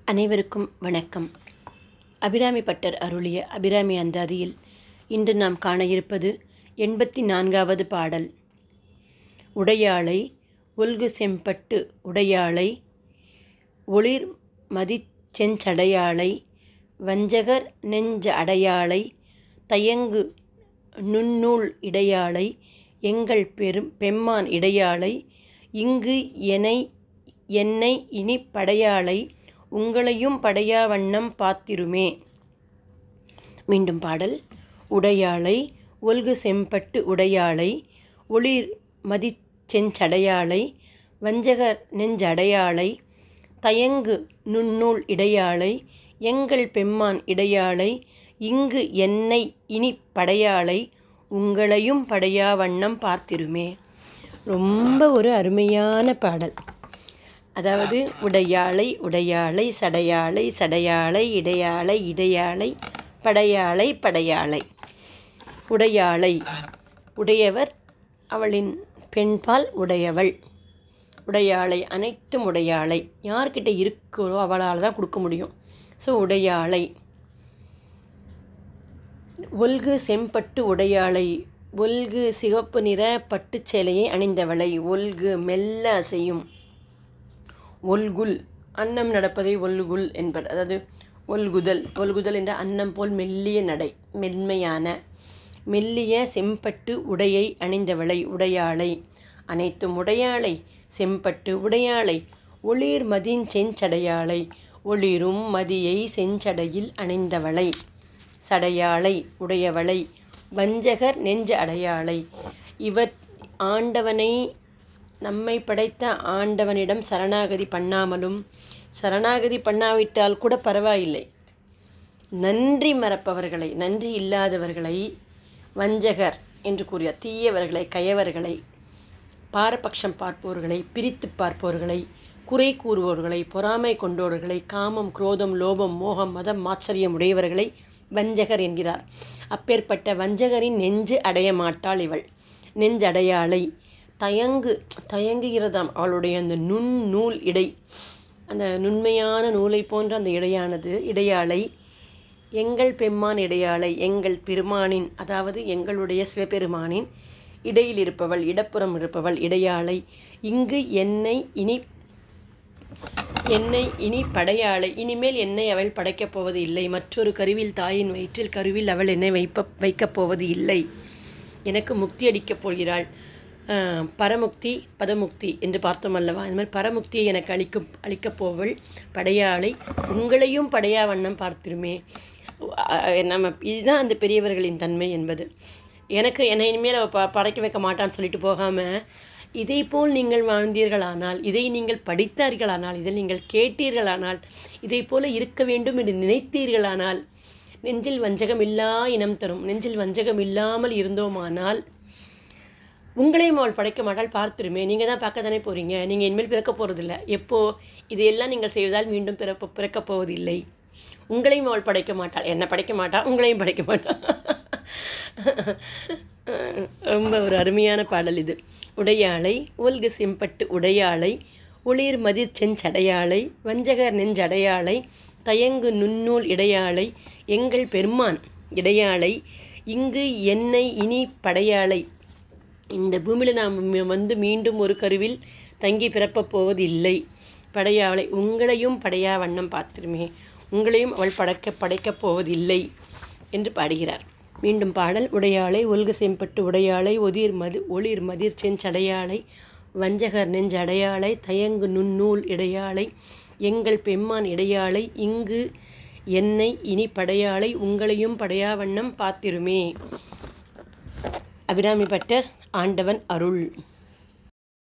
அனைவருக்கும் வணக்கம். அபிராமி பட்டர் அருளிய அபிராமி அந்தாதியில் இன்று நாம் காண இருப்பது 84வது பாடல். உடையாளை ஒல்கு செம்பட்டு உடையாளை ஒளிர் மதிச் செஞ்சடையாளை வஞ்சகர் நெஞ்ச அடையாளை தயங்கு நுண்ணூல் இடையாளை எங்கள் பெம்மான் இடையாளை இங்கு என்னை இனி படையாளை உங்களையும் படையா வண்ணம் பாத்திருமே. மீண்டும் பாடல். உடையாளை ஒல்கு செம்பட்டு உடையாளை ஒளிர் மதிச் செஞ்சடையாளை வஞ்சகர் நெஞ்சடையாளை தயங்கு நுண்ணூல் இடையாளை எங்கள் பெம்மான் இடையாளை இங்கு என்னை இனி படையாளை உங்களையும் படையா வண்ணம் பார்த்திருமே. ரொம்ப ஒரு அருமையான பாடல். அதாவது உடையாளை உடையாளை சடையாளை சடையாளை இடையாளை இடையாளை படையாளை படையாளை. உடையாளை உடையவர், அவளின் பெண்பால் உடையவள். உடையாளை அனைத்தும் உடையாளை, யார்கிட்ட இருக்கிறோ அவளால் தான் கொடுக்க முடியும். ஸோ உடையாளை. ஒல்கு செம்பட்டு உடையாளை, ஒல்கு சிவப்பு நிற பட்டுச் சேலையை அணிந்தவளை. ஒல்கு மெல்ல அசையும். ஒல்குல் அன்னம் நடப்பதை ஒல்குல் என்பர். அதாவது ஒல்குதல். ஒல்குதல் என்ற அன்னம் போல் மெல்லிய நடை, மென்மையான மெல்லிய செம்பட்டு உடையை அணிந்தவளை உடையாளை. அனைத்தும் உடையாளை, செம்பட்டு உடையாளை, ஒளிர் மதின் செஞ்சடையாளை, ஒளிரும் மதியை செஞ்சடையில் அணிந்தவளை. சடையாளை உடையவளை, வஞ்சகர் நெஞ்ச அடையாளை. இவர் ஆண்டவனை, நம்மை படைத்த ஆண்டவனிடம் சரணாகதி பண்ணாமலும், சரணாகதி பண்ணாவிட்டால் கூட பரவாயில்லை, நன்றி மறப்பவர்களை, நன்றி இல்லாதவர்களை வஞ்சகர் என்று கூறிய தீயவர்களை, கயவர்களை, பாரபட்சம் பார்ப்பவர்களை, பிரித்து பார்ப்பவர்களை, குறை கூறுபவர்களை, பொறாமை கொண்டோர்களை, காமம் குரோதம் லோபம் மோகம் மதம் மாச்சரியம் உடையவர்களை வஞ்சகர் என்கிறார். அப்பேற்பட்ட வஞ்சகரின் நெஞ்சு அடைய மாட்டாள் இவள். நெஞ்சடையாளை. தயங்குகிறதாம் அவளுடைய அந்த நுண்ணூல் இடை, அந்த நுண்மையான நூலை போன்ற அந்த இடையானது. இடையாளை எங்கள் பெம்மான் இடையாளை, எங்கள் பெருமானின், அதாவது எங்களுடைய சிவபெருமானின் இடையில் இருப்பவள், இடப்புறம் இருப்பவள் இடையாளை. இங்கு என்னை இனி படையாளை, இனிமேல் என்னை அவள் படைக்கப் போவது இல்லை. மற்றொரு கருவில், தாயின் வயிற்றில் கருவில் அவள் என்னை வைக்கப் போவது இல்லை. எனக்கு முக்தி அளிக்கப் போகிறாள். பரமுக்தி பதமுக்தி என்று பார்த்தோம் அல்லவா? இந்த மாதிரி பரமுக்தியை எனக்கு அளிக்கப் போவள் படையாளை உங்களையும் படையா வண்ணம் பார்த்திருமே. இதுதான் அந்த பெரியவர்களின் தன்மை என்பது. என்னை இனிமேல் படைக்க வைக்க மாட்டான்னு சொல்லிட்டு போகாமல், இதை போல் நீங்கள் வாழ்ந்தீர்களானால், இதை நீங்கள் படித்தார்களானால், இதை நீங்கள் கேட்டீர்களானால், இதை போல இருக்க வேண்டும் என்று நினைத்தீர்களானால், நெஞ்சில் வஞ்சகம் இல்லா இனம் தரும். நெஞ்சில் வஞ்சகம் இல்லாமல் இருந்தோமானால் உங்களையும் அவள் படைக்க மாட்டாள் பார்த்துருமே. நீங்கள் தான் பார்க்க தானே போகிறீங்க. நீங்கள் இனிமேல் பிறக்க போகிறதில்ல. எப்போது இதையெல்லாம் நீங்கள் செய்வதால் மீண்டும் பிறக்கப் போவதில்லை. உங்களையும் அவள் படைக்க மாட்டாள். என்னை படைக்க மாட்டாள், உங்களையும் படைக்க மாட்டாள். ரொம்ப ஒரு அருமையான பாடல் இது. உடையாளை ஒல்கு செம்பட்டு உடையாளை ஒளிர் மதிர் செஞ்சடையாளை வஞ்சகர் நெஞ்சடையாளை தயங்கு நுண்ணூல் இடையாளை எங்கள் பெருமான் இடையாளை இங்கு என்னை இனி படையாளை. இந்த பூமியில் நாம் மீண்டும் ஒரு கருவில் தங்கி பிறப்பப் போவதில்லை. படையாளை உங்களையும் படையா வண்ணம் பார்த்திருமே. உங்களையும் அவள் படைக்கப் போவதில்லை என்று பாடுகிறார். மீண்டும் பாடல். உடையாளை ஒல்கு செம்பட்டு உடையாளை ஒளிர் மதிர் செஞ்சடையாளை வஞ்சகர் நெஞ்ச அடையாளை தயங்கு நுண்ணூல் இடையாளை எங்கள் பெம்மான் இடையாளை இங்கு என்னை இனி படையாளை உங்களையும் படையா வண்ணம் பார்த்திருமே. அபிராமி பட்டர் ஆண்டவன் அருள்.